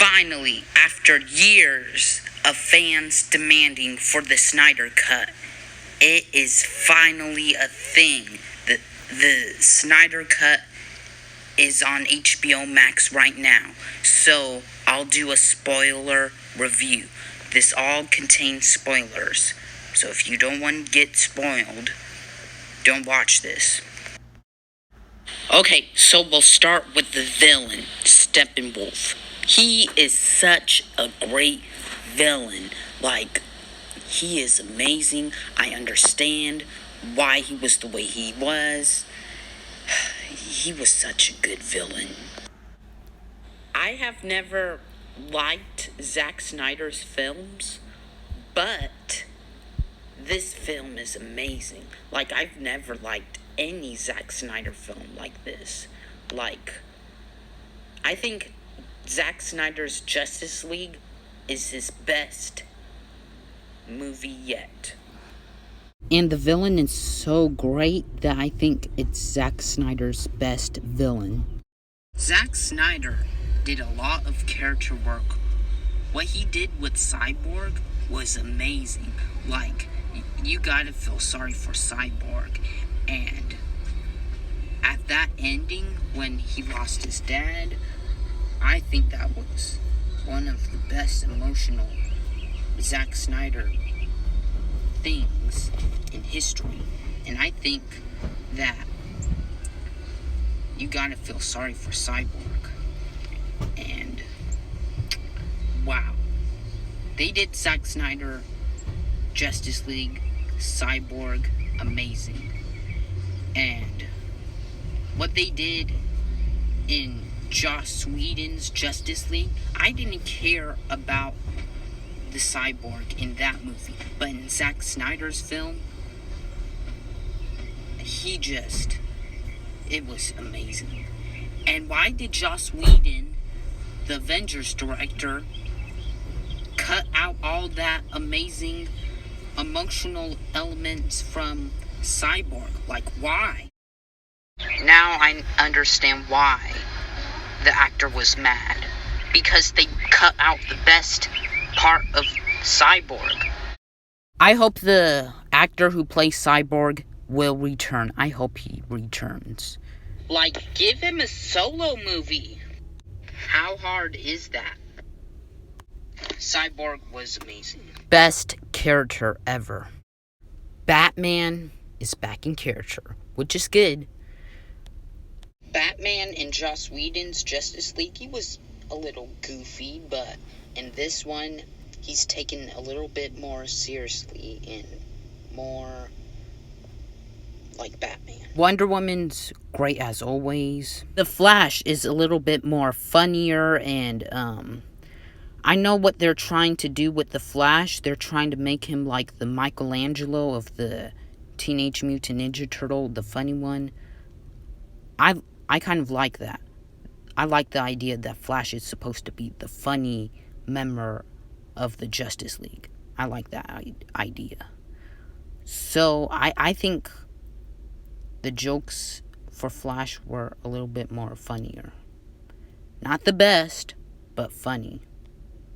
Finally, after years of fans demanding for the Snyder Cut, it is finally a thing. The Snyder Cut is on HBO Max right now, so I'll do a spoiler review. This all contains spoilers, so if you don't want to get spoiled, don't watch this. Okay, so we'll start with the villain, Steppenwolf. He is such a great villain. Like, he is amazing. I understand why he was the way he was. He was such a good villain. I have never liked Zack Snyder's films, but this film is amazing. Like, I've never liked any Zack Snyder film like this. Like, I think Zack Snyder's Justice League is his best movie yet. And the villain is so great that I think it's Zack Snyder's best villain. Zack Snyder did a lot of character work. What he did with Cyborg was amazing. Like, you gotta feel sorry for Cyborg. And at that ending, when he lost his dad, I think that was one of the best emotional Zack Snyder things in history. And I think that you gotta feel sorry for Cyborg. And wow, they did Zack Snyder, Justice League, Cyborg, amazing. And what they did in Joss Whedon's Justice League, I didn't care about the Cyborg in that movie. But in Zack Snyder's film, it was amazing. And why did Joss Whedon, the Avengers director, cut out all that amazing emotional elements from Cyborg? Like, why? Now I understand why the actor was mad. Because they cut out the best part of Cyborg. I hope the actor who plays Cyborg will return. I hope he returns. Like, give him a solo movie. How hard is that? Cyborg was amazing. Best character ever. Batman is back in character, which is good. Batman in Joss Whedon's Justice League, he was a little goofy, but in this one, he's taken a little bit more seriously and more like Batman. Wonder Woman's great as always. The Flash is a little bit more funnier, and I know what they're trying to do with the Flash. They're trying to make him like the Michelangelo of the Teenage Mutant Ninja Turtle, the funny one. I kind of like that. I like the idea that Flash is supposed to be the funny member of the Justice League. I like that idea. So I think the jokes for Flash were a little bit more funnier. Not the best, but funny.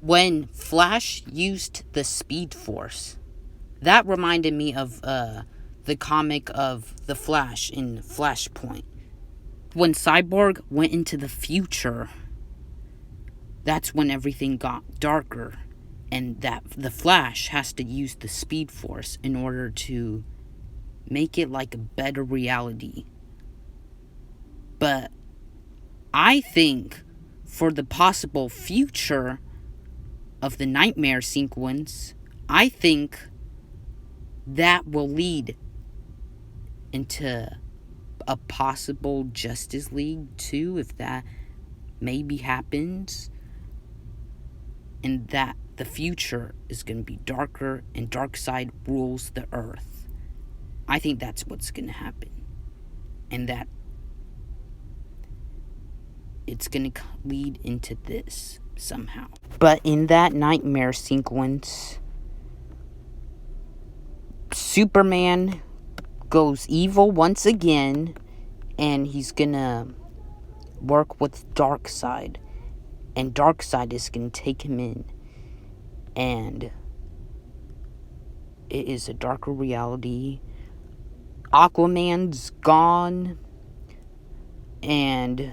When Flash used the Speed Force, that reminded me of the comic of The Flash in Flashpoint. When Cyborg went into the future, that's when everything got darker. And that the Flash has to use the Speed Force in order to make it like a better reality. But I think for the possible future of the nightmare sequence, I think that will lead into a possible Justice League 2, if that maybe happens. And that the future is going to be darker and Darkseid rules the earth. I think that's what's going to happen. And that it's going to lead into this somehow. But in that nightmare sequence, Superman goes evil once again, and he's going to work with Darkseid. and Darkseid is going to take him in. And it is a darker reality. Aquaman's gone. And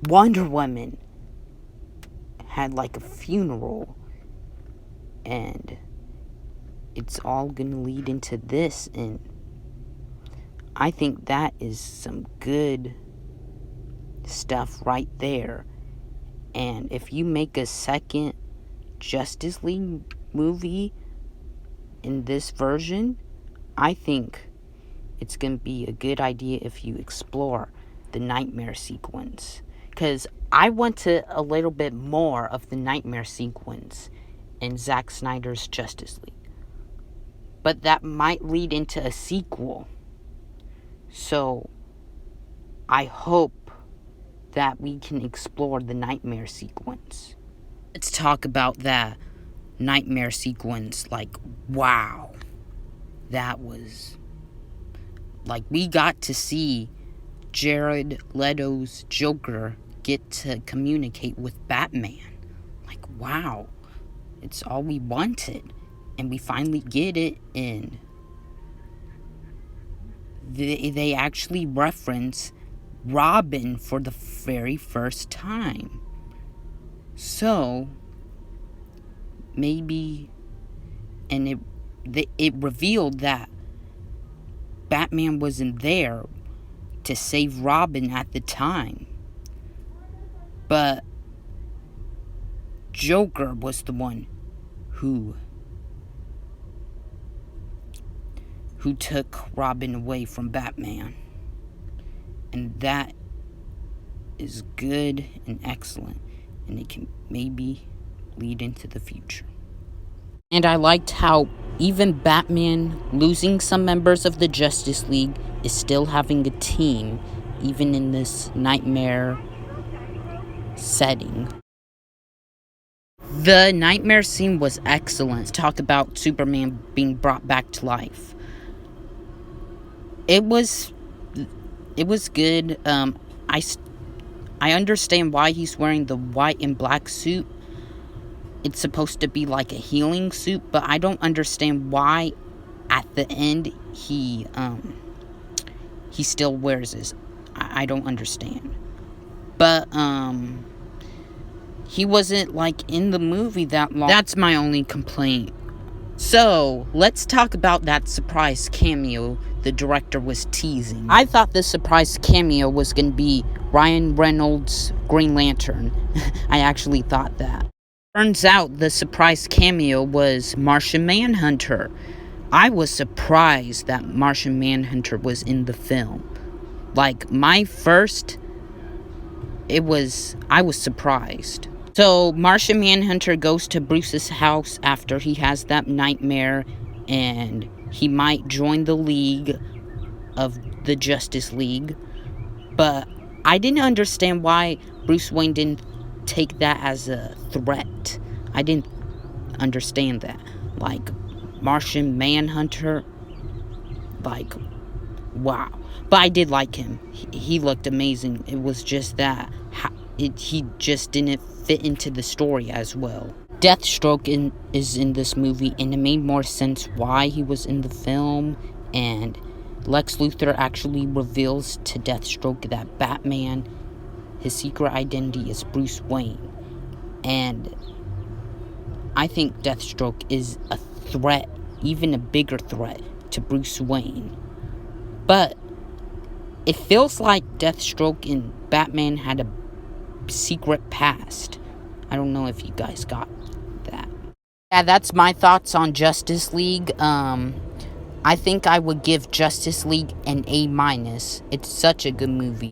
Wonder Woman had like a funeral. And it's all going to lead into this. And I think that is some good stuff right there. And if you make a second Justice League movie in this version, I think it's going to be a good idea if you explore the nightmare sequence. Because I wanted a little bit more of the nightmare sequence in Zack Snyder's Justice League. But that might lead into a sequel. So I hope that we can explore the nightmare sequence. Let's talk about that nightmare sequence. Like, wow. That was... like, we got to see Jared Leto's Joker get to communicate with Batman. Like, wow. It's all we wanted. And we finally get it, and they actually reference Robin for the very first time. So, maybe... and it revealed that Batman wasn't there to save Robin at the time. But Joker was the one who took Robin away from Batman. And that is good and excellent. And it can maybe lead into the future. And I liked how even Batman losing some members of the Justice League is still having a team, even in this nightmare setting. The nightmare scene was excellent. Talk about Superman being brought back to life. It was good. I understand why he's wearing the white and black suit. It's supposed to be like a healing suit, but I don't understand why at the end he still wears this. I don't understand. But he wasn't like in the movie that long. That's my only complaint. So, let's talk about that surprise cameo the director was teasing. I thought the surprise cameo was going to be Ryan Reynolds' Green Lantern. I actually thought that. Turns out the surprise cameo was Martian Manhunter. I was surprised that Martian Manhunter was in the film. Like, I was surprised. So, Martian Manhunter goes to Bruce's house after he has that nightmare, and he might join the League of the Justice League. But I didn't understand why Bruce Wayne didn't take that as a threat. I didn't understand that. Like, Martian Manhunter, like, wow. But I did like him. He looked amazing. It was just that he just didn't fit into the story as well. Deathstroke is in this movie, and it made more sense why he was in the film. And Lex Luthor actually reveals to Deathstroke that Batman, his secret identity is Bruce Wayne. And I think Deathstroke is a threat, even a bigger threat to Bruce Wayne. But it feels like Deathstroke and Batman had a secret past. I don't know if you guys got that. Yeah, that's my thoughts on Justice League. I think I would give Justice League an A-. It's such a good movie.